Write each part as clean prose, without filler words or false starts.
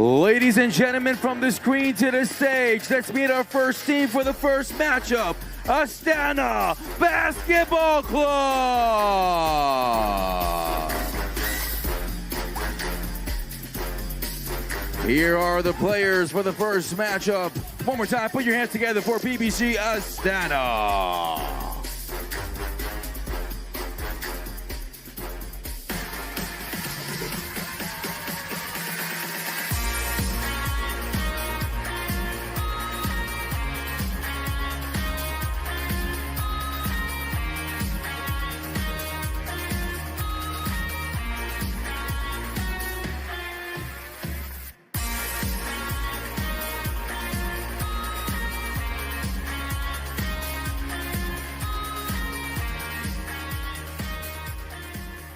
Ladies and gentlemen, from the screen to the stage, let's meet our first team for the first matchup, Astana Basketball Club. Here are the players for the first matchup. One more time, put your hands together for PBC Astana.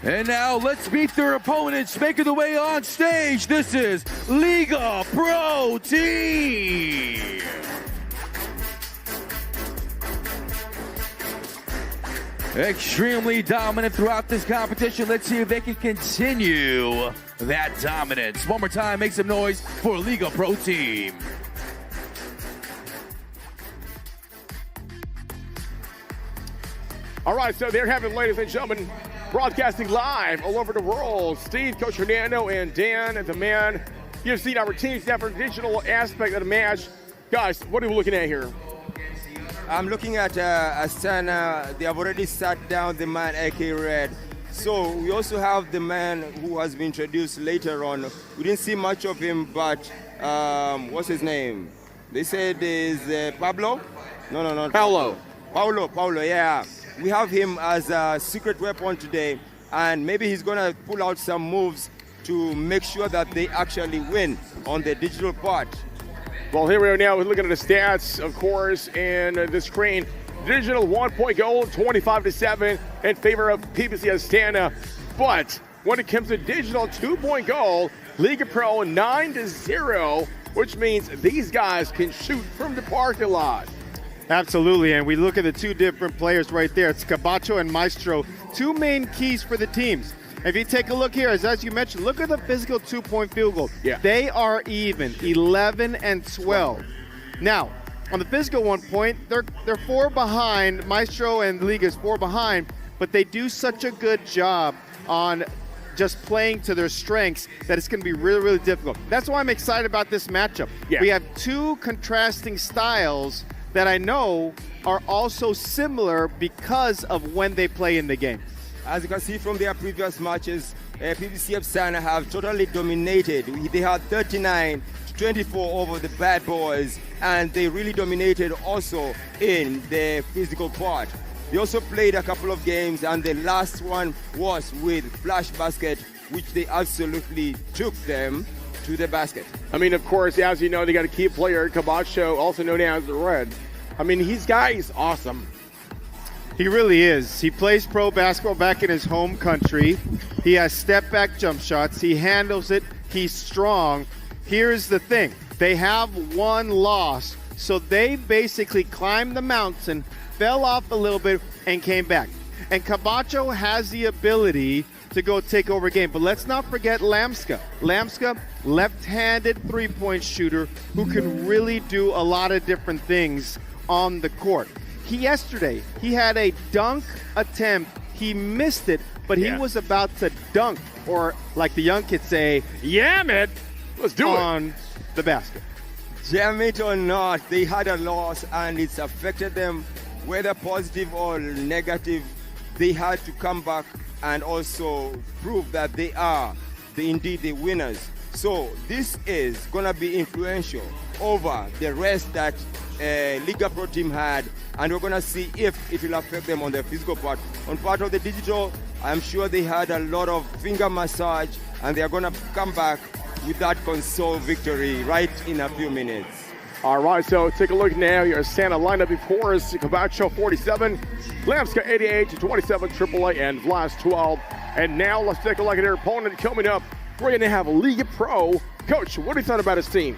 And now let's meet their opponents making the way on stage. This is LIGA PRO TEAM. Extremely dominant throughout this competition. Let's see if they can continue that dominance. One more time, make some noise for LIGA PRO TEAM. All right, so there you have it, ladies and gentlemen. Broadcasting live all over the world. Steve, Coach Fernando, and Dan, and the man. You've seen our teams now for the digital aspect of the match. Guys, what are we looking at here? I'm looking at Astana. They have already sat down the man AK Red. So we also have the man who has been introduced later on. We didn't see much of him, but what's his name? They said is Pablo? No. Paulo, yeah. We have him as a secret weapon today, and maybe he's going to pull out some moves to make sure that they actually win on the digital part. Well, here we are now. We're looking at the stats, of course, and the screen. Digital 1-point goal, 25-7 in favor of PBC Astana. But when it comes to digital 2-point goal, Liga Pro 9-0, which means these guys can shoot from the parking lot. Absolutely, and we look at the two different players right there. It's Cabacho and Maestro, two main keys for the teams. If you take a look here, as you mentioned, look at the physical 2-point field goal. Yeah. They are even, 11 and 12. Now, on the physical 1 point, they're 4 behind. Maestro and Liga's 4 behind, but they do such a good job on just playing to their strengths that it's going to be really, really difficult. That's why I'm excited about this matchup. Yeah. We have two contrasting styles that I know are also similar because of when they play in the game. As you can see from their previous matches, PBC Astana have totally dominated. They had 39-24 over the bad boys, and they really dominated also in the physical part. They also played a couple of games, and the last one was with Flash Basket, which they absolutely took them to the basket. I mean, of course, as you know, they got a key player, Cabacho, also known as the Red. I mean, he's awesome. He really is. He plays pro basketball back in his home country. He has step-back jump shots. He handles it. He's strong. Here's the thing. They have one loss, so they basically climbed the mountain, fell off a little bit, and came back. And Cabacho has the ability to go take over a game. But let's not forget Lamska. Lamska, left-handed three-point shooter who can really do a lot of different things on the court. Yesterday, he had a dunk attempt. He missed it, but he was about to dunk, or like the young kids say, yeah, man, let's do it on the basket. Jam it or not, they had a loss, and it's affected them, whether positive or negative. They had to come back and also prove that they are indeed the winners. So this is going to be influential over the rest that Liga Pro Team had, and we're going to see if it will affect them on the physical part. On part of the digital, I'm sure they had a lot of finger massage, and they are going to come back with that console victory right in a few minutes. All right, so take a look now. Your Astana lineup before us: Cabacho 47, Lamska 88, 27 AAA, and Vlas 12. And now let's take a look at their opponent coming up. We're going to have Liga Pro. Coach, what do you thought about his team?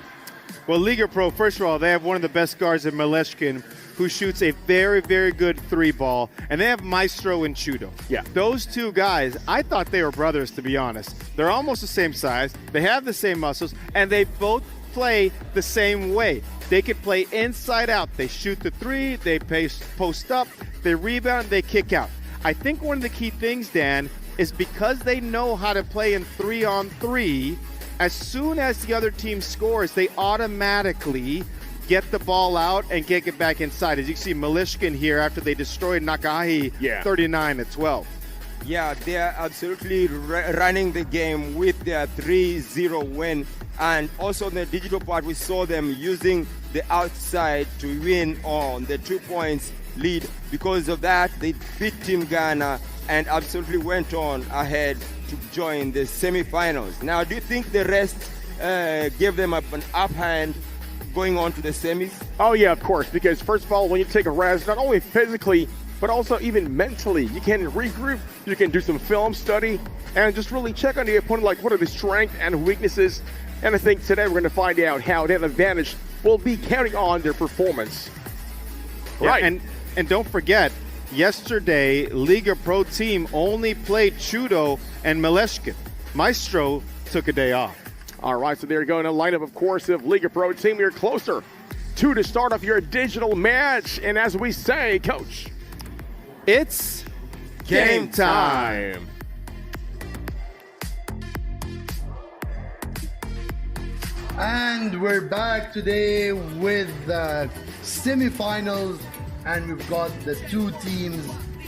Well, Liga Pro, first of all, they have one of the best guards in Maleshkin, who shoots a very, very good three ball, and they have Maestro and Chudo. Yeah. Those two guys, I thought they were brothers, to be honest. They're almost the same size, they have the same muscles, and they both play the same way. They can play inside out. They shoot the three, they post up, they rebound, they kick out. I think one of the key things, Dan, is because they know how to play in 3-on-3, as soon as the other team scores, they automatically get the ball out and get it back inside. As you see Maleshkin here after they destroyed Nakahi 39-12. Yeah, they are absolutely running the game with their 3-0 win. And also on the digital part, we saw them using the outside to win on the 2 points lead. Because of that, they beat Team Ghana and absolutely went on ahead to join the semifinals. Now, do you think the rest gave them an upper going on to the semis? Oh, yeah, of course, because first of all, when you take a rest, not only physically, but also even mentally, you can regroup, you can do some film study, and just really check on the opponent, like what are the strengths and weaknesses. And I think today we're going to find out how that advantage will be counting on their performance. Yeah, Right. And don't forget, yesterday, Liga Pro Team only played Chudo and Maleshkin. Maestro took a day off. All right, so there you go in a lineup, of course, of Liga Pro Team. You're closer to the start of your digital match. And as we say, Coach, It's game time. And we're back today with the semifinals, and we've got the two teams,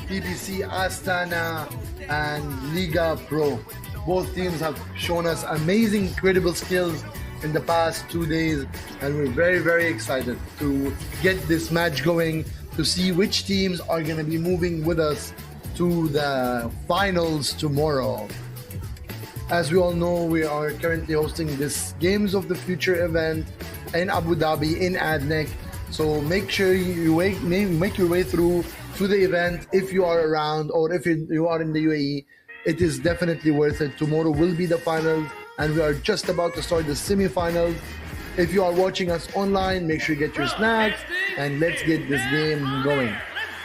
PBC Astana and Liga Pro. Both teams have shown us amazing, incredible skills in the past 2 days, and we're very, very excited to get this match going, to see which teams are going to be moving with us to the finals tomorrow. As we all know, we are currently hosting this Games of the Future event in Abu Dhabi, in Adnec. So make sure you make your way through to the event if you are around, or if you are in the UAE. It is definitely worth it. Tomorrow will be the finals, and we are just about to start the semifinals. If you are watching us online, make sure you get your snacks, and let's get this game going.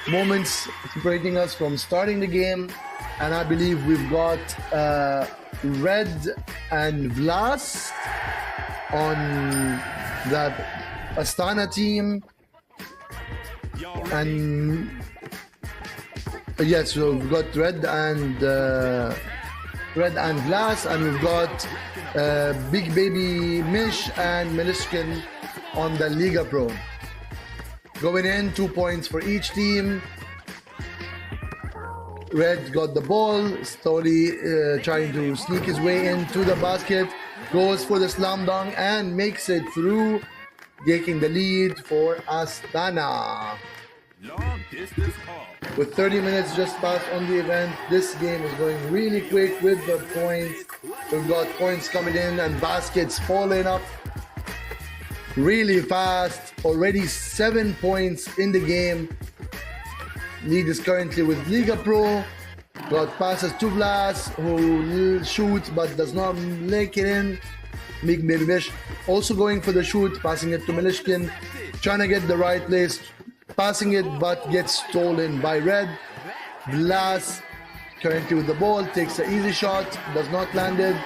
Moments separating us from starting the game, and I believe we've got Red and Vlas on the Astana team, and yes, so we've got Red and Vlas, and we've got Big Baby Mish and Maleshkin on the Liga Pro. Going in, 2 points for each team. Red got the ball, slowly trying to sneak his way into the basket, goes for the slam dunk and makes it through, taking the lead for Astana. With 30 minutes just passed on the event, this game is going really quick with the points. We've got points coming in and baskets falling up really fast. Already 7 points in the game. Lead is currently with Liga Pro. Got passes to Vlas, who shoots but does not make it in. Big Baby Mish also going for the shoot, passing it to Maleshkin, trying to get the right place, passing it but gets stolen by Red. Vlas currently with the ball, takes an easy shot, does not land it,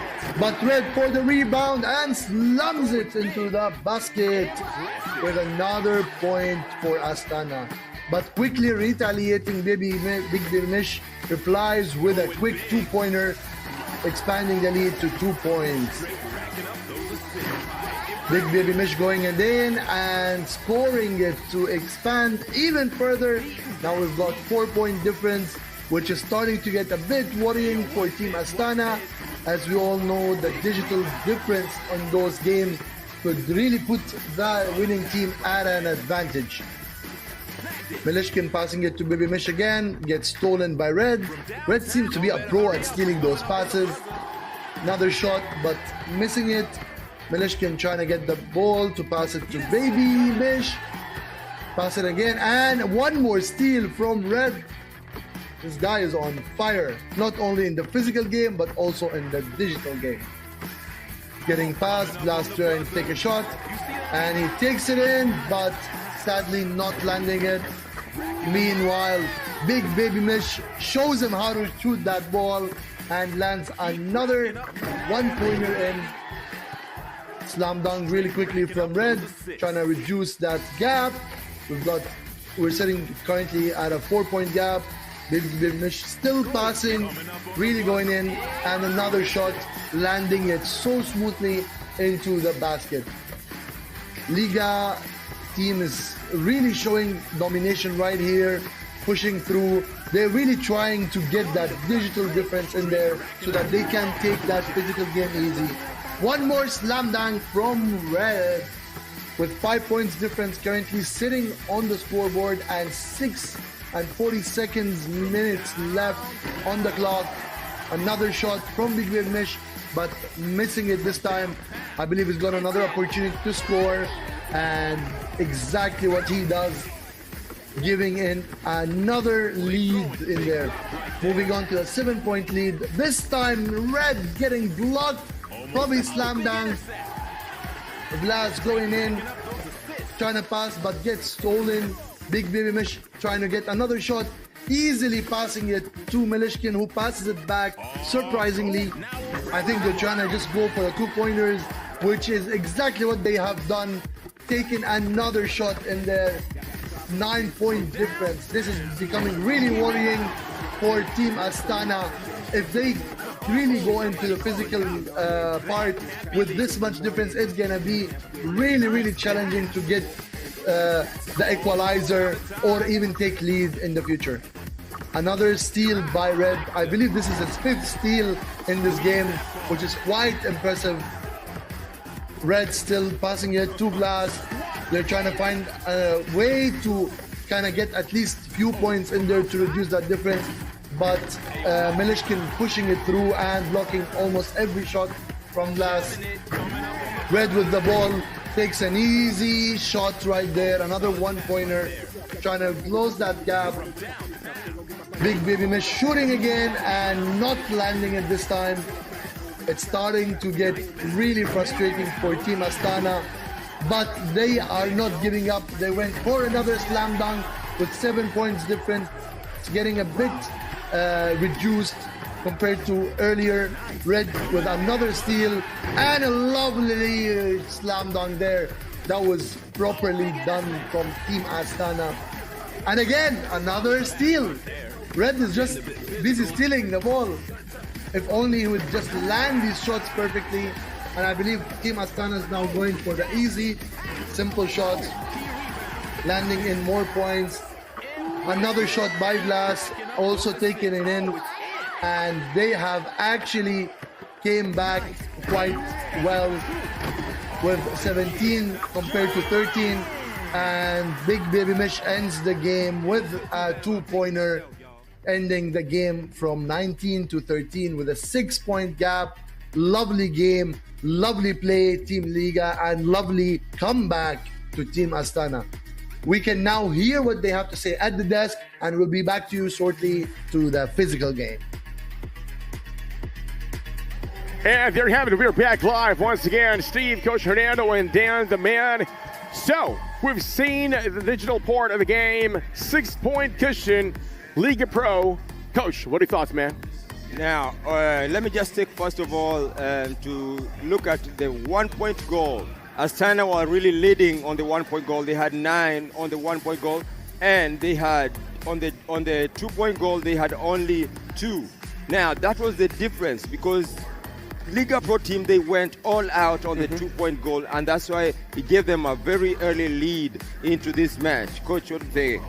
but Red for the rebound and slams it into the basket with another point for Astana. But quickly retaliating, Big Baby Mish replies with a quick 2-pointer, expanding the lead to 2 points. Big Baby Mish going in and scoring it to expand even further. Now we've got 4-point difference, which is starting to get a bit worrying for Team Astana. As we all know, the digital difference on those games could really put the winning team at an advantage. Maleshkin passing it to Baby Mish again, gets stolen by Red. Red seems to be a pro at stealing those passes. Another shot, but missing it. Maleshkin trying to get the ball to pass it to Baby Mish. Pass it again, and one more steal from Red. This guy is on fire, not only in the physical game, but also in the digital game. Getting past, Vlas trying to take a shot. and he takes it in, but sadly not landing it. Meanwhile, Big Baby Mish shows him how to shoot that ball and lands another one-pointer in. Slam dunk really quickly from Red, trying to reduce that gap. We're sitting currently at a 4-point gap. Big Baby Mish still passing, really going in, and another shot, landing it so smoothly into the basket. Liga team is really showing domination right here, pushing through. They're really trying to get that digital difference in there so that they can take that physical game easy. One more slam dunk from Red with 5 points difference, currently sitting on the scoreboard and 6 and 40 minutes left on the clock. Another shot from Big Baby Mish, but missing it this time. I believe he's got another opportunity to score, and exactly what he does, giving in another lead in there. Moving on to a 7-point lead. This time Red getting blocked, probably slam dunk. Glass going in, trying to pass but gets stolen. Big Baby Mish trying to get another shot, easily passing it to Milishkin, who passes it back. Surprisingly, I think they're trying to just go for the 2-pointers, which is exactly what they have done. Taking another shot in there. 9-point difference. This is becoming really worrying for Team Astana. If they really go into the physical part with this much difference, it's gonna be really challenging to get the equalizer or even take lead in the future. Another steal by Red. I believe this is his 5th steal in this game, which is quite impressive. Red still passing it to Glass. They're trying to find a way to kind of get at least a few points in there to reduce that difference. But Milishkin pushing it through and blocking almost every shot from Glass. Red with the ball, takes an easy shot right there. Another 1-pointer, trying to close that gap. Big Baby Mish shooting again and not landing it this time. It's starting to get really frustrating for Team Astana, but they are not giving up. They went for another slam dunk with 7 points difference. It's getting a bit reduced compared to earlier. Red with another steal and a lovely slam dunk there. That was properly done from Team Astana. And again, another steal. Red is just busy stealing the ball. If only he would just land these shots perfectly. And I believe Team Astana is now going for the easy, simple shots, landing in more points. Another shot by Glass, also taking it in. And they have actually came back quite well with 17 compared to 13. And Big Baby Mish ends the game with a 2-pointer, ending the game from 19 to 13 with a 6-point gap. Lovely game, lovely play, Team Liga, and lovely comeback to Team Astana. We can now hear what they have to say at the desk, and we'll be back to you shortly to the physical game. And there you have it. We're back live once again. Steve, Coach Hernando, and Dan the man. So, we've seen the digital part of the game. 6-point cushion, Liga Pro. Coach, what are your thoughts, man? Now, let me just take first of all to look at the 1-point goal. Astana were really leading on the 1-point goal. They had 9 on the 1-point goal, and they had on the 2-point goal they had only 2. Now that was the difference, because Liga Pro team, they went all out on the 2-point goal, and that's why it gave them a very early lead into this match. Coach, what do you think?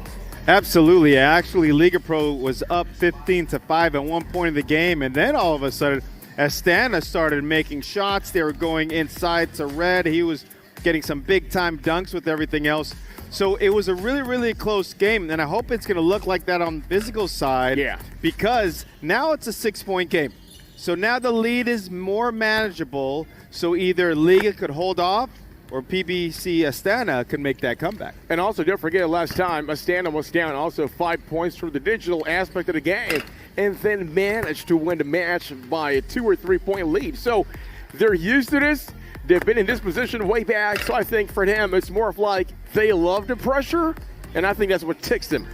Absolutely. Actually, Liga Pro was up 15-5 at one point in the game, and then all of a sudden, Astana started making shots. They were going inside to Red. He was getting some big-time dunks with everything else. So it was a really close game, and I hope it's going to look like that on the physical side. Yeah. Because now it's a 6-point game. So now the lead is more manageable, so either Liga could hold off or PBC Astana could make that comeback. And also, don't forget, last time, Astana was down also 5 points from the digital aspect of the game, and then managed to win the match by a 2 or 3 point lead. So they're used to this. They've been in this position way back, so I think for them it's more of like they love the pressure, and I think that's what ticks them.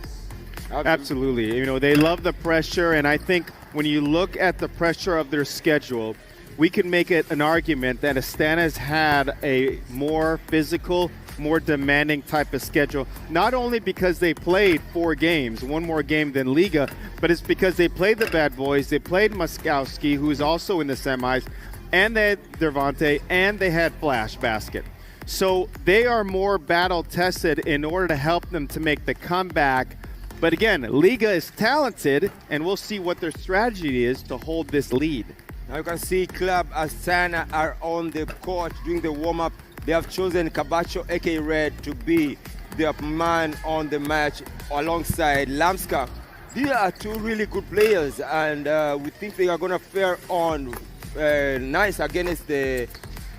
Absolutely. You know, they love the pressure, and I think when you look at the pressure of their schedule, we can make it an argument that Astana has had a more physical, more demanding type of schedule, not only because they played 4 games, one more game than Liga, but it's because they played the bad boys, they played Moskowski, who's also in the semis, and they had Dervante, and they had Flash Basket. So they are more battle-tested in order to help them to make the comeback. But again, Liga is talented, and we'll see what their strategy is to hold this lead. Now you can see Club Astana are on the court doing the warm-up. They have chosen Cabacho, aka Red, to be their man on the match alongside Lamska. These are 2 really good players, and we think they are going to fare on nice against the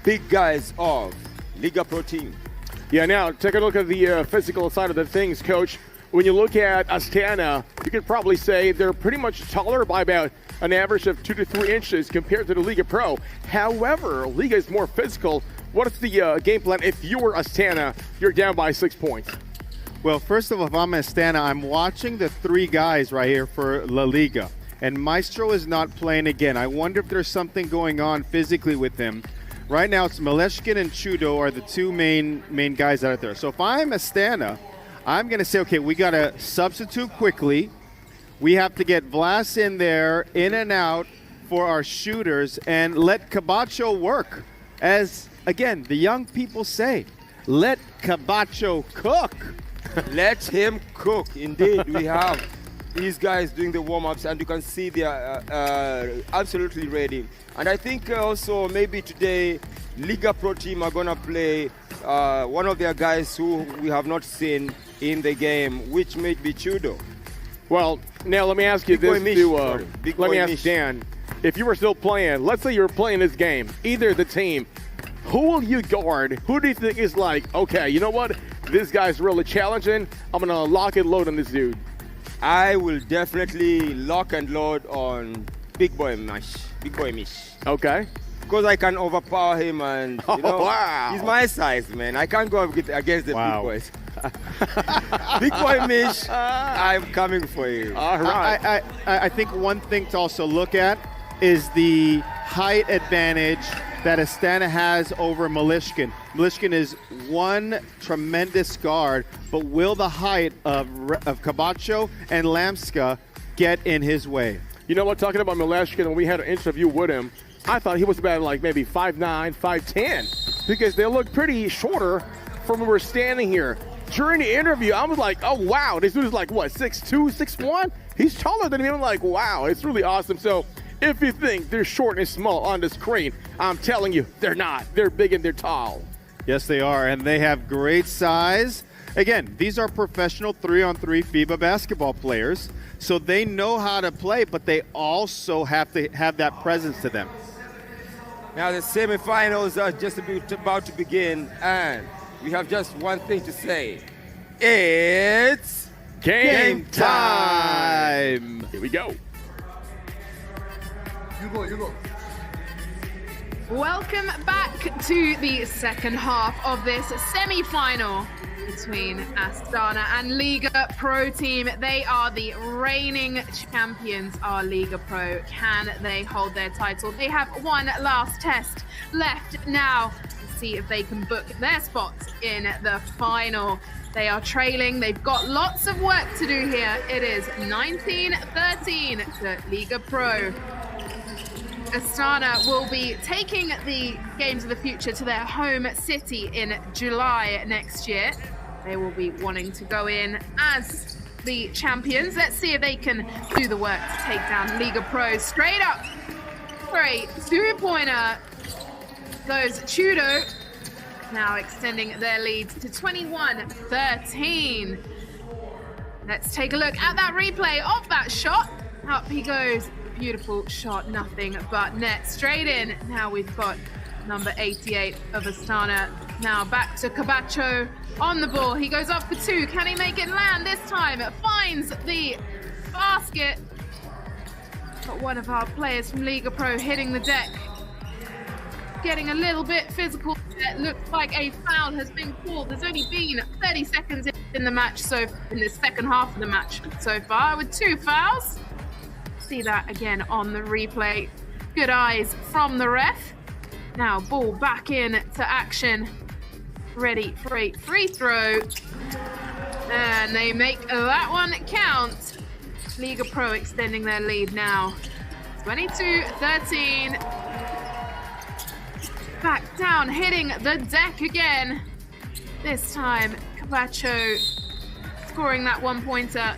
big guys of Liga Pro Team. Yeah, now take a look at the physical side of the things, Coach. When you look at Astana, you could probably say they're pretty much taller by about an average of 2 to 3 inches compared to the Liga Pro. However, Liga is more physical. What's the game plan if you were Astana, you're down by 6 points? Well, first of all, if I'm Astana, I'm watching the 3 guys right here for La Liga. And Maestro is not playing again. I wonder if there's something going on physically with him. Right now, it's Maleshkin and Chudo are the 2 main guys out there. So if I'm Astana, I'm going to say, okay, we got to substitute quickly. We have to get Vlas in there, in and out for our shooters, and let Cabacho work. As, again, the young people say, let Cabacho cook. Let him cook. Indeed, we have these guys doing the warm-ups, and you can see they are absolutely ready. And I think also maybe today, Liga Pro Team are going to play one of their guys who we have not seen in the game, which may be Chudo. Well, now let me ask you this too. Let me ask Dan, if you were still playing, let's say you were playing this game, either the team, who will you guard? Who do you think is like, okay, you know what? This guy's really challenging. I'm going to lock and load on this dude. I will definitely lock and load on Big Boy Mish. Okay. Because I can overpower him, and you know, wow. He's my size, man. I can't go against the Wow. big boys. Big Boy Mish, I'm coming for you. All right. I think one thing to also look at is the height advantage that Astana has over Malishkin. Malishkin is one tremendous guard, but will the height of Cabacho and Lamska get in his way? You know what, talking about Maleshkin, when we had an interview with him, I thought he was about like maybe 5'9", 5'10", because they look pretty shorter from when we're standing here. During the interview, I was like, oh, wow, this dude is like, what, 6'2", 6'1"? He's taller than me. I'm like, wow, it's really awesome. So if you think they're short and small on the screen, I'm telling you, they're not. They're big and they're tall. Yes, they are, and they have great size. Again, these are professional 3-on-3 FIBA basketball players, so they know how to play, but they also have to have that presence to them. Now the semifinals are just about to begin, and we have just one thing to say. It's Game time. Here we go. You go. Welcome back to the second half of this semi-final between Astana and Liga Pro Team. They are the reigning champions, our Liga Pro. Can they hold their title? They have one last test left now to see if they can book their spots in the final. They are trailing. They've got lots of work to do here. It is 19-13 to Liga Pro. Astana will be taking the Games of the Future to their home city in July next year. They will be wanting to go in as the champions. Let's see if they can do the work to take down Liga Pro. Straight up for a two-pointer. Those Chudo now extending their lead to 21-13. Let's take a look at that replay of that shot. Up he goes. Beautiful shot, nothing but net. Straight in. Now we've got number 88 of Astana. Now back to Cabacho on the ball. He goes up for two. Can he make it land this time? Finds the basket. Got one of our players from Liga Pro hitting the deck. getting a little bit physical. It looks like a foul has been called. There's only been 30 seconds in the match, so in the second half of the match so far, with 2 fouls. See that again on the replay. Good eyes from the ref. Now ball back in to action. Ready for a free throw. And they make that one count. Liga Pro extending their lead now. 22-13. Back down, hitting the deck again. This time, Cabacho scoring that 1-pointer.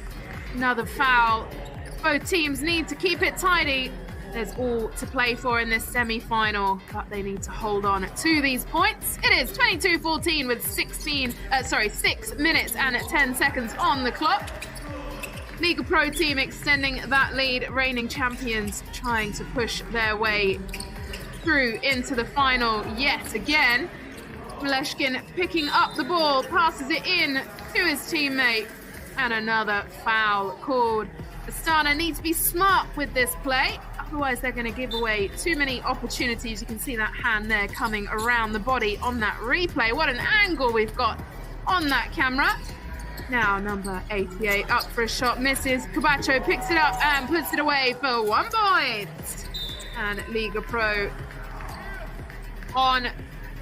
Another foul. Both teams need to keep it tidy. There's all to play for in this semi-final, but they need to hold on to these points. It is 22-14 with 6 minutes and 10 seconds on the clock. Liga Pro team extending that lead, reigning champions trying to push their way through into the final yet again. Maleshkin picking up the ball, passes it in to his teammate, and another foul called. Astana need to be smart with this play, otherwise they're going to give away too many opportunities. You can see that hand there coming around the body on that replay. What an angle we've got on that camera. Now number 88 up for a shot, misses. Cabacho picks it up and puts it away for 1 point. And Liga Pro on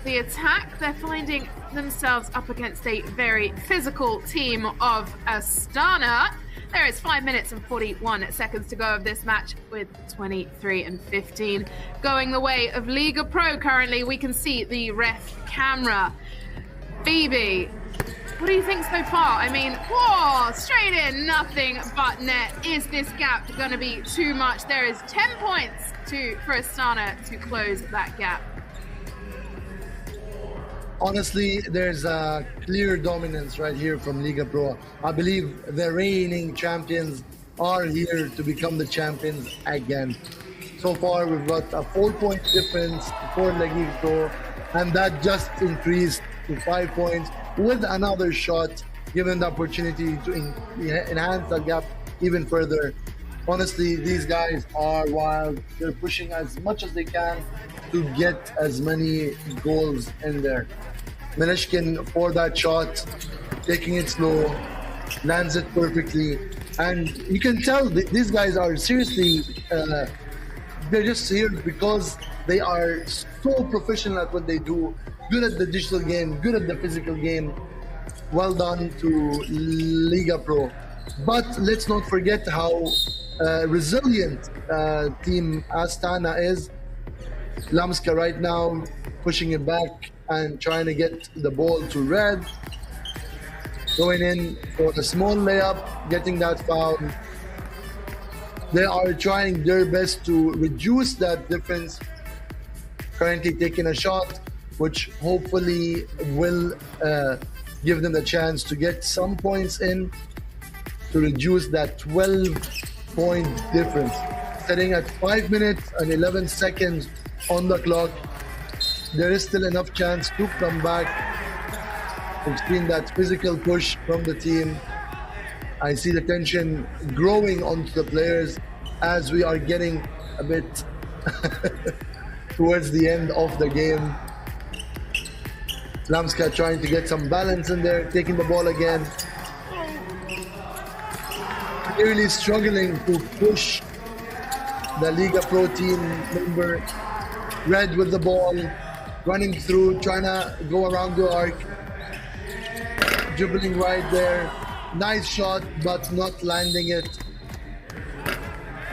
the attack. They're finding themselves up against a very physical team of Astana. There is 5 minutes and 41 seconds to go of this match, with 23-15 going the way of Liga Pro currently. We can see the ref camera. Phoebe, what do you think so far? I mean, whoa, straight in, nothing but net. Is this gap going to be too much? There is 10 points for Astana to close that gap. Honestly, there's a clear dominance right here from Liga Pro. I believe the reigning champions are here to become the champions again. So far, we've got a 4-point difference for Liga Pro, and that just increased to 5 points with another shot, given the opportunity to enhance that gap even further. Honestly, these guys are wild. They're pushing as much as they can to get as many goals in there. Maleshkin for that shot, taking it slow, lands it perfectly, and you can tell these guys are seriously, they're just here because they are so professional at what they do, good at the digital game, good at the physical game. Well done to Liga Pro. But let's not forget how resilient team Astana is. Lamska right now pushing it back and trying to get the ball to Red. Going in for a small layup, getting that foul. They are trying their best to reduce that difference. Currently taking a shot, which hopefully will give them the chance to get some points in to reduce that 12-point difference. Sitting at 5 minutes and 11 seconds on the clock. There is still enough chance to come back. We've seen that physical push from the team. I see the tension growing onto the players as we are getting a bit towards the end of the game. Lamska trying to get some balance in there, taking the ball again. Clearly struggling to push the Liga Pro team member. Red with the ball, running through, trying to go around the arc. Dribbling right there. Nice shot, but not landing it.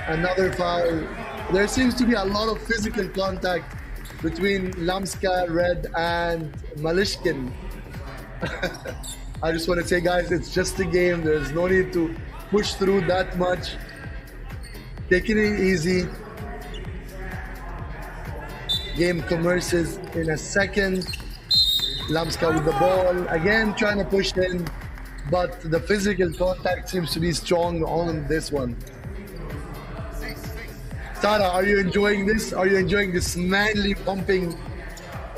Another foul. There seems to be a lot of physical contact between Lamska, Red, and Maleshkin. I just want to say, guys, it's just a game. There's no need to push through that much. Taking it easy. Game commences in a second. Lamska with the ball, again trying to push in, but the physical contact seems to be strong on this one. Sarah, are you enjoying this? Are you enjoying this manly pumping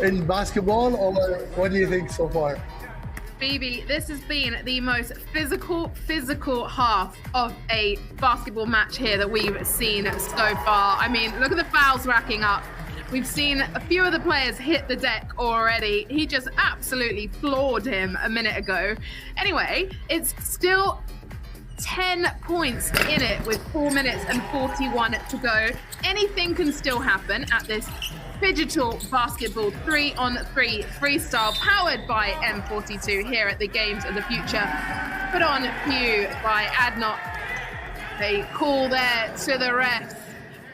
in basketball, or what do you think so far? Phoebe, this has been the most physical half of a basketball match here that we've seen so far. I mean, look at the fouls racking up. We've seen a few of the players hit the deck already. He just absolutely floored him a minute ago. Anyway, it's still 10 points in it with 4 minutes and 41 to go. Anything can still happen at this Phygital Basketball 3-on-3 freestyle powered by M42 here at the Games of the Future. Put on cue by Adnot. They call there to the refs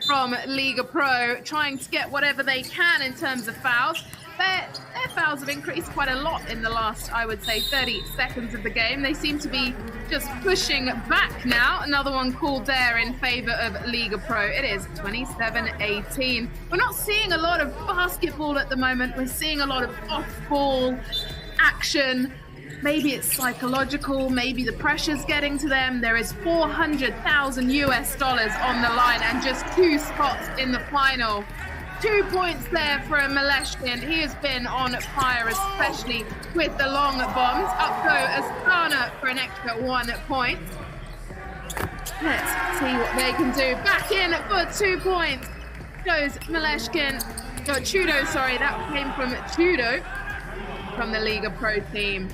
from Liga Pro, trying to get whatever they can in terms of fouls. Their fouls have increased quite a lot in the last, I would say, 30 seconds of the game. They seem to be just pushing back now. Another one called there in favor of Liga Pro. It is 27-18. We're not seeing a lot of basketball at the moment. We're seeing a lot of off-ball action. Maybe it's psychological, maybe the pressure's getting to them. There is $400,000 on the line and just 2 spots in the final. 2 points there for Maleshkin. He has been on fire, especially with the long bombs. Up go Astana for an extra 1 point. Let's see what they can do. Back in for 2 points goes Maleshkin. Chudo, sorry, that came from Chudo from the Liga Pro team.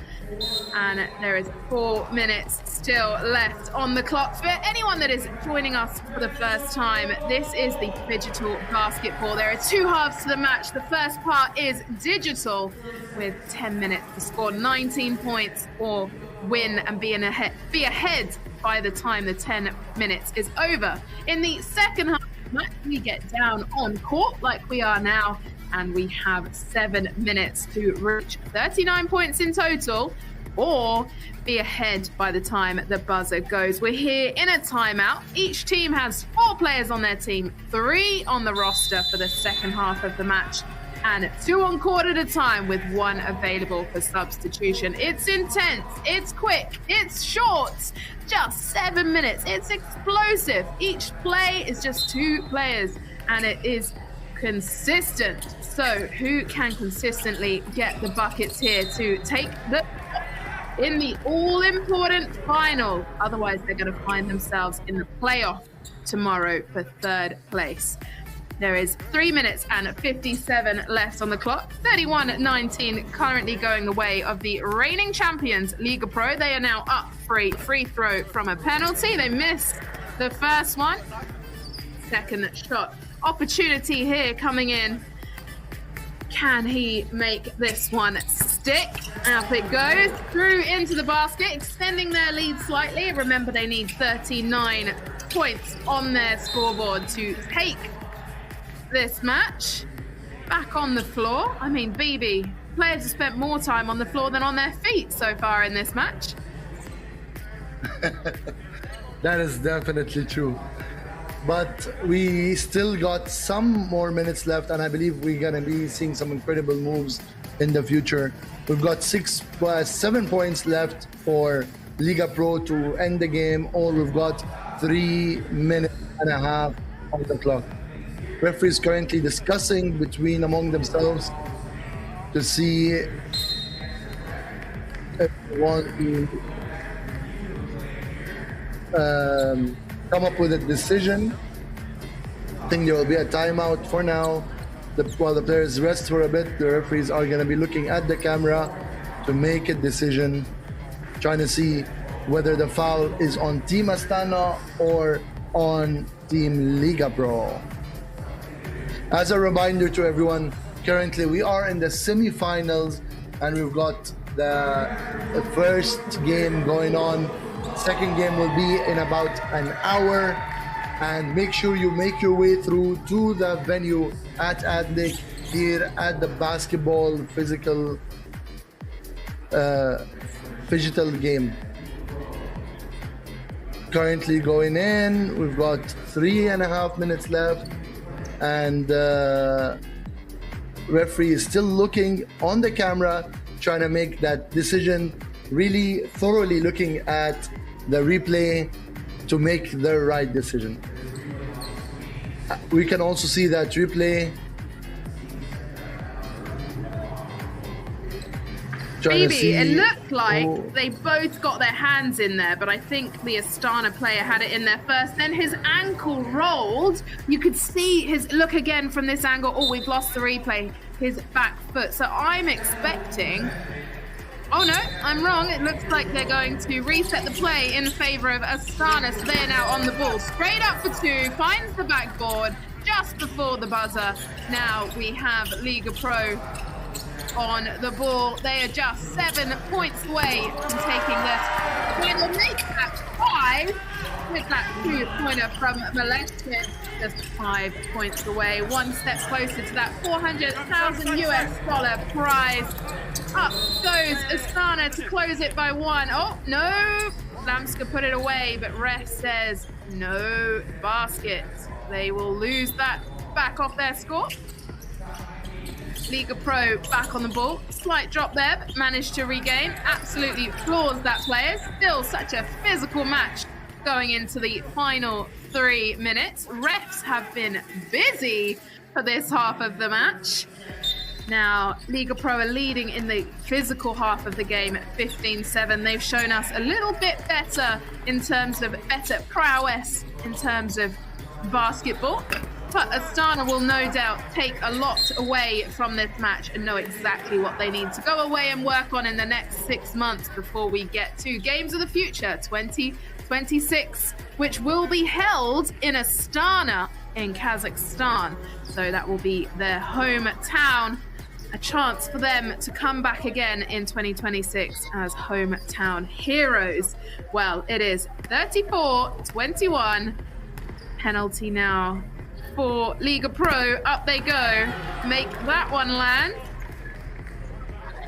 And there is 4 minutes still left on the clock. For anyone that is joining us for the first time, this is the Phygital Basketball. There are 2 halves to the match. The first part is digital with 10 minutes to score 19 points or win and be ahead by the time the 10 minutes is over. In the second half of the match, we get down on court like we are now, and we have 7 minutes to reach 39 points in total or be ahead by the time the buzzer goes. We're here in a timeout. Each team has 4 players on their team, 3 on the roster for the second half of the match, and 2 on court at a time with 1 available for substitution. It's intense, it's quick, it's short, just 7 minutes. It's explosive. Each play is just 2 players, and it is consistent. So who can consistently get the buckets here to take the in the all-important final? Otherwise, they're going to find themselves in the playoff tomorrow for 3rd place. There is 3 minutes and 57 left on the clock. 31-19 currently going the way of the reigning champions, Liga Pro. They are now up free throw from a penalty. They missed the first one. Second shot opportunity here coming in. Can he make this one stick? Up it goes, through into the basket, extending their lead slightly. Remember, they need 39 points on their scoreboard to take this match. Back on the floor. I mean, BB, players have spent more time on the floor than on their feet so far in this match. That is definitely true. But we still got some more minutes left, and I believe we're going to be seeing some incredible moves in the future. We've got 7 points left for Liga Pro to end the game, or we've got 3 minutes and a half on the clock. Referees currently discussing among themselves to see if they want to come up with a decision. I think there will be a timeout for now. While the players rest for a bit, the referees are going to be looking at the camera to make a decision, trying to see whether the foul is on Team Astana or on Team Liga Pro. As a reminder to everyone, currently we are in the semi-finals, and we've got the first game going on. Second game will be in about an hour, and make sure you make your way through to the venue at Adnick here at the basketball physical Phygital game. Currently going in, we've got 3.5 minutes left, and referee is still looking on the camera, trying to make that decision, really thoroughly looking at the replay to make the right decision. We can also see that replay trying to Phoebe, see. it looked like they both got their hands in there, but I think the Astana player had it in there first. Then his ankle rolled. You could see his look again from this angle. Oh, we've lost the replay. His back foot. So I'm expecting... Oh no, I'm wrong. It looks like they're going to reset the play in favor of Astana. So they're now on the ball. Straight up for two, finds the backboard just before the buzzer. Now we have Liga Pro on the ball. They are just 7 points away from taking this. We'll make that 5 with that 2-pointer from Maleshkin. Just 5 points away. 1 step closer to that $400,000 US prize. Up goes Astana to close it by 1. Oh, no. Lamska put it away, but ref says no basket. They will lose that back off their score. Liga Pro back on the ball. Slight drop there, but managed to regain. Absolutely floors that player. Still such a physical match going into the final 3 minutes. Refs have been busy for this half of the match. Now, Liga Pro are leading in the physical half of the game at 15-7. They've shown us a little bit better in terms of better prowess in terms of basketball. But Astana will no doubt take a lot away from this match and know exactly what they need to go away and work on in the next 6 months before we get to Games of the Future 2026, which will be held in Astana in Kazakhstan. So that will be their hometown. A chance for them to come back again in 2026 as hometown heroes. Well, it is 34-21. Penalty now for Liga Pro. Up they go. Make that one land.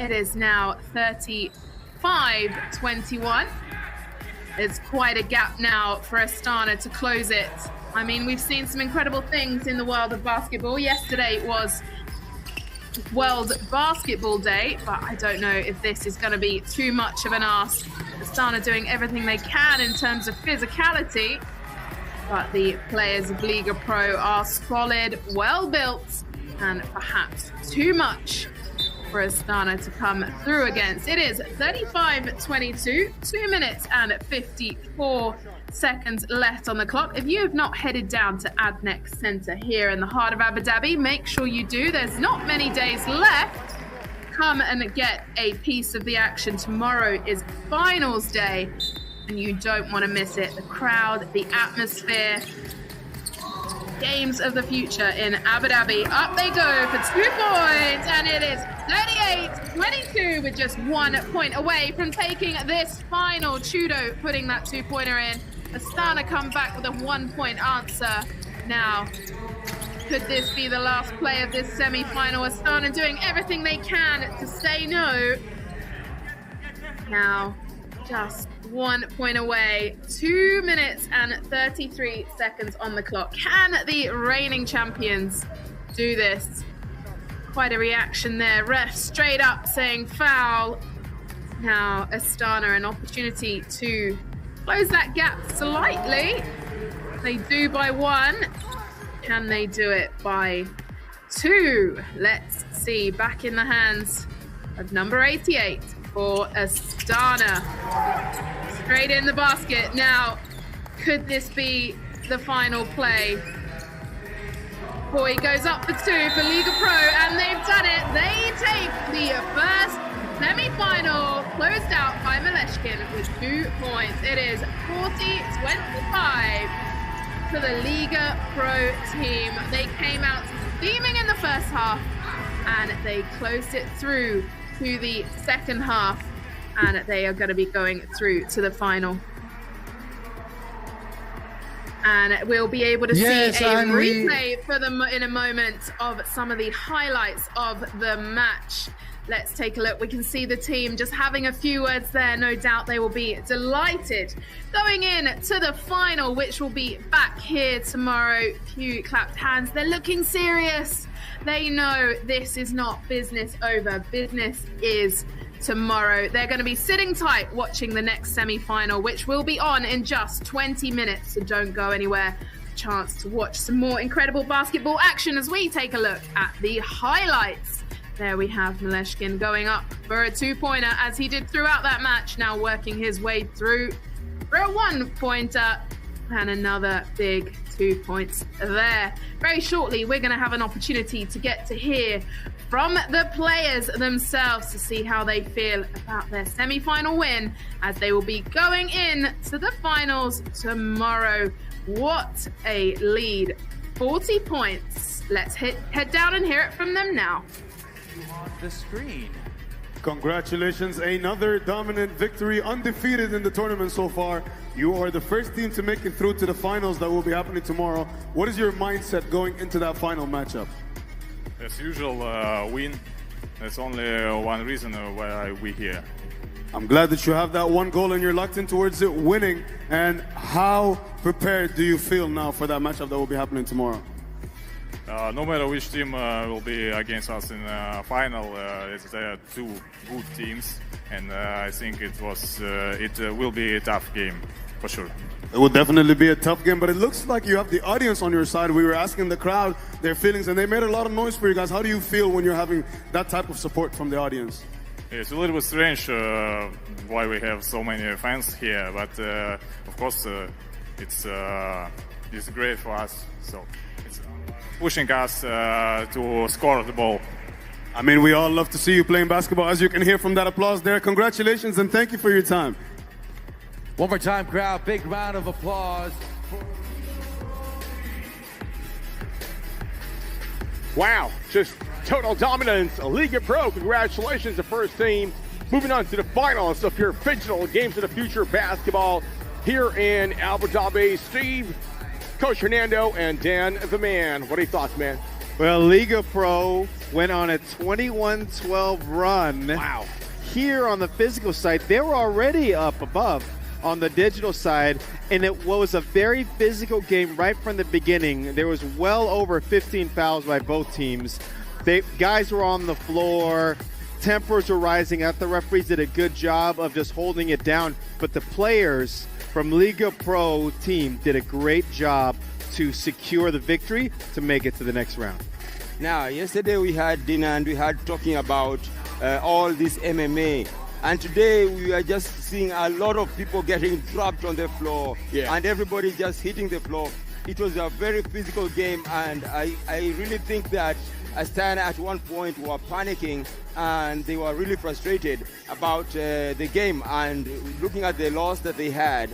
It is now 35-21. It's quite a gap now for Astana to close it. I mean, we've seen some incredible things in the world of basketball. Yesterday was World Basketball Day, but I don't know if this is going to be too much of an ask. Astana doing everything they can in terms of physicality, but the players of Liga Pro are solid, well built, and perhaps too much for Astana to come through against. It is 35-22, 2 minutes and 54 seconds left on the clock. If you have not headed down to Adnex Center here in the heart of Abu Dhabi, make sure you do. There's not many days left. Come and get a piece of the action. Tomorrow is finals day, and you don't want to miss it. The crowd, the atmosphere, Games of the Future in Abu Dhabi. Up they go for 2 points, and it is 38-22 with just 1 point away from taking this final. Chudo putting that 2-pointer in. Astana come back with a 1-point answer. Now, could this be the last play of this semi-final? Astana doing everything they can to say no. Now, just 1 point away. 2 minutes and 33 seconds on the clock. Can the reigning champions do this? Quite a reaction there. Ref straight up saying foul. Now Astana an opportunity to close that gap slightly. They do by 1. Can they do it by 2? Let's see. Back in the hands of number 88 for Astana. Straight in the basket. Now, could this be the final play? Boy goes up for 2 for Liga Pro, and they've done it. They take the first semi-final, closed out by Maleshkin with 2 points. It is 40-25 for the Liga Pro team. They came out steaming in the first half, and they closed it through to the second half, and they are going to be going through to the final. And we'll be able to see a replay for them in a moment of some of the highlights of the match. Let's take a look. We can see the team just having a few words there. No doubt they will be delighted going in to the final, which will be back here tomorrow. Few clapped hands. They're looking serious. They know this is not business over. Business is tomorrow. They're going to be sitting tight watching the next semi-final, which will be on in just 20 minutes. So don't go anywhere. Chance to watch some more incredible basketball action as we take a look at the highlights There we have Maleshkin going up for a two-pointer as he did throughout that match, now working his way through for a one-pointer and another big 2 points there. Very shortly, we're going to have an opportunity to get to hear from the players themselves to see how they feel about their semi-final win as they will be going in to the finals tomorrow. What a lead, 40 points. Let's head down and hear it from them now. On the screen. Congratulations, another dominant victory, undefeated in the tournament so far. You are the first team to make it through to the finals that will be happening tomorrow. What is your mindset going into that final matchup? As usual, win. That's only one reason why we're here. I'm glad that you have that one goal and you're locked in towards it, winning. And how prepared do you feel now for that matchup that will be happening tomorrow? No matter which team will be against us in the final, there are two good teams, and I think it will be a tough game for sure. It will definitely be a tough game, but it looks like you have the audience on your side. We were asking the crowd their feelings, and they made a lot of noise for you guys. How do you feel when you're having that type of support from the audience? It's a little bit strange why we have so many fans here, but of course it's great for us. So it's pushing us to score the ball. I mean, we all love to see you playing basketball, as you can hear from that applause there. Congratulations and thank you for your time. One more time, crowd. Big round of applause. Wow, just total dominance. Liga Pro, congratulations, the first team. Moving on to the finals of your Phygital Games of the Future basketball here in Abu Dhabi. Steve, Coach Hernando, and Dan the Man. What are your thoughts, man? Well, Liga Pro went on a 21-12 run. Wow. Here on the physical side, they were already up above on the digital side, and it was a very physical game right from the beginning. There was well over 15 fouls by both teams. Guys were on the floor, tempers were rising up. The referees did a good job of just holding it down, but the players from Liga Pro team did a great job to secure the victory to make it to the next round. Now, yesterday we had dinner and we had talking about all this MMA. And today we are just seeing a lot of people getting dropped on the floor, and everybody just hitting the floor. It was a very physical game, and I really think that Astana at one point were panicking and they were really frustrated about the game. And looking at the loss that they had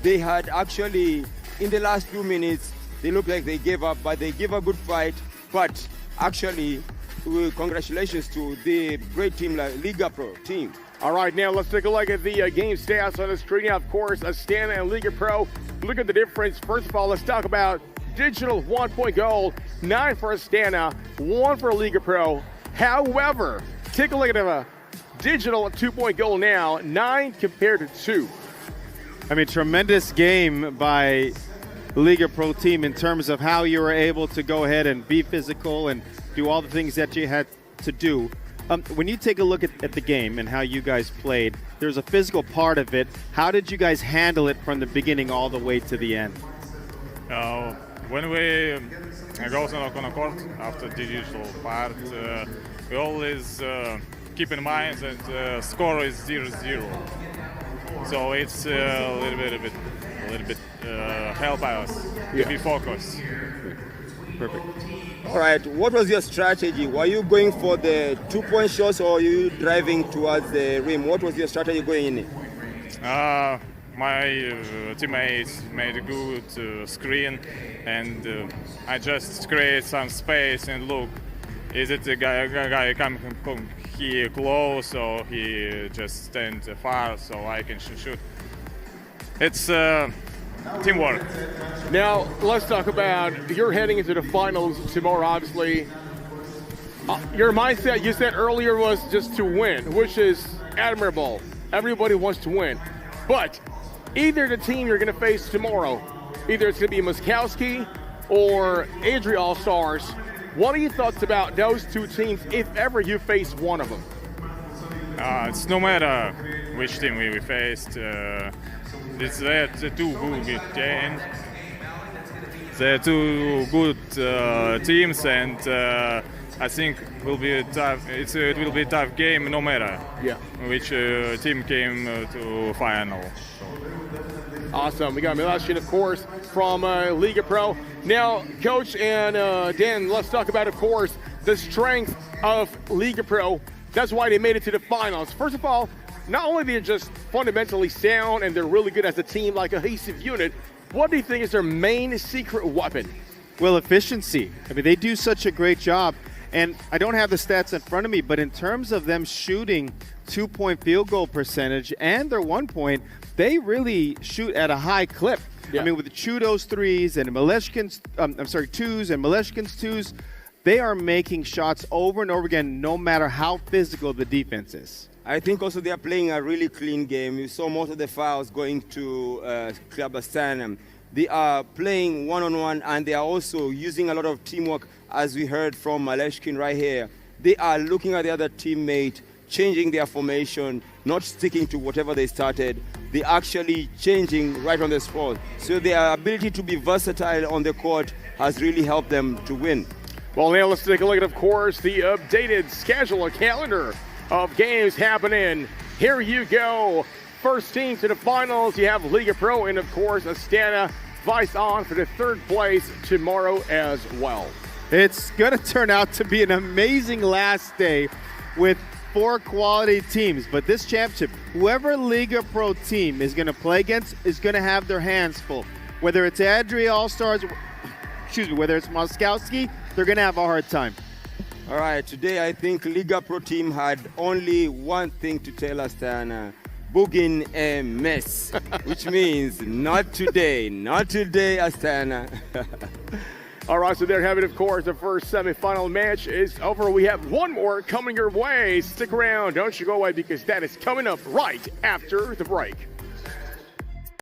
actually, in the last few minutes, they looked like they gave up, but they gave a good fight. But actually, congratulations to the great team like Liga Pro team. All right, now let's take a look at the game stats on the screen. Now, of course, Astana and Liga Pro. Look at the difference. First of all, let's talk about digital 1-point goal, 9 for Astana, 1 for Liga Pro. However, take a look at a digital 2-point goal now, 9 compared to 2. I mean, tremendous game by Liga Pro team in terms of how you were able to go ahead and be physical and do all the things that you had to do. When you take a look at the game and how you guys played, there's a physical part of it. How did you guys handle it from the beginning all the way to the end? When we go on a court after the digital part, we always keep in mind that the score is 0-0. So it's a little bit help us to be focused. Perfect. All right, what was your strategy? Were you going for the 2-point shots or were you driving towards the rim? What was your strategy going in? My teammates made a good screen, and I just create some space and look, is it the guy coming here close or he just stands far so I can shoot? It's teamwork. Now, let's talk about, you're heading into the finals tomorrow, obviously. Your mindset, you said earlier, was just to win, which is admirable. Everybody wants to win. But either the team you're going to face tomorrow, either it's going to be Muskowski or Adri All-Stars. What are your thoughts about those two teams if ever you face one of them? It's no matter which team we faced. It's the two good games. They're two good teams, and I think will be a tough. It will be a tough game no matter which team came to final. Awesome. We got Milashkin, of course, from Liga Pro. Now, Coach and Dan, let's talk about, of course, the strength of Liga Pro. That's why they made it to the finals. First of all, not only they're just fundamentally sound and they're really good as a team, like a cohesive unit, what do you think is their main secret weapon? Well, efficiency. I mean, they do such a great job. And I don't have the stats in front of me, but in terms of them shooting 2-point field goal percentage and their 1 point, they really shoot at a high clip. I mean, with the Chudo's threes and Mileshkin's, twos and Mileshkin's twos, they are making shots over and over again, no matter how physical the defense is. I think also they are playing a really clean game. You saw most of the fouls going to Club Astana. They are playing one-on-one, and they are also using a lot of teamwork, as we heard from Mileshkin right here. They are looking at the other teammate, changing their formation, not sticking to whatever they started. They actually changing right on the spot. So their ability to be versatile on the court has really helped them to win. Well, now let's take a look at, of course, the updated schedule, a calendar of games happening. Here you go. First team to the finals, you have Liga Pro and, of course, Astana vice on for the third place tomorrow as well. It's going to turn out to be an amazing last day with 4 quality teams. But this championship, whoever Liga Pro team is going to play against is going to have their hands full. Whether it's Adria All-Stars, whether it's Moskowski, they're going to have a hard time. All right, today I think Liga Pro team had only one thing to tell Astana: boogin a mess, which means not today, Astana. All right, so there have it, of course. The first semifinal match is over. We have one more coming your way. Stick around. Don't you go away, because that is coming up right after the break.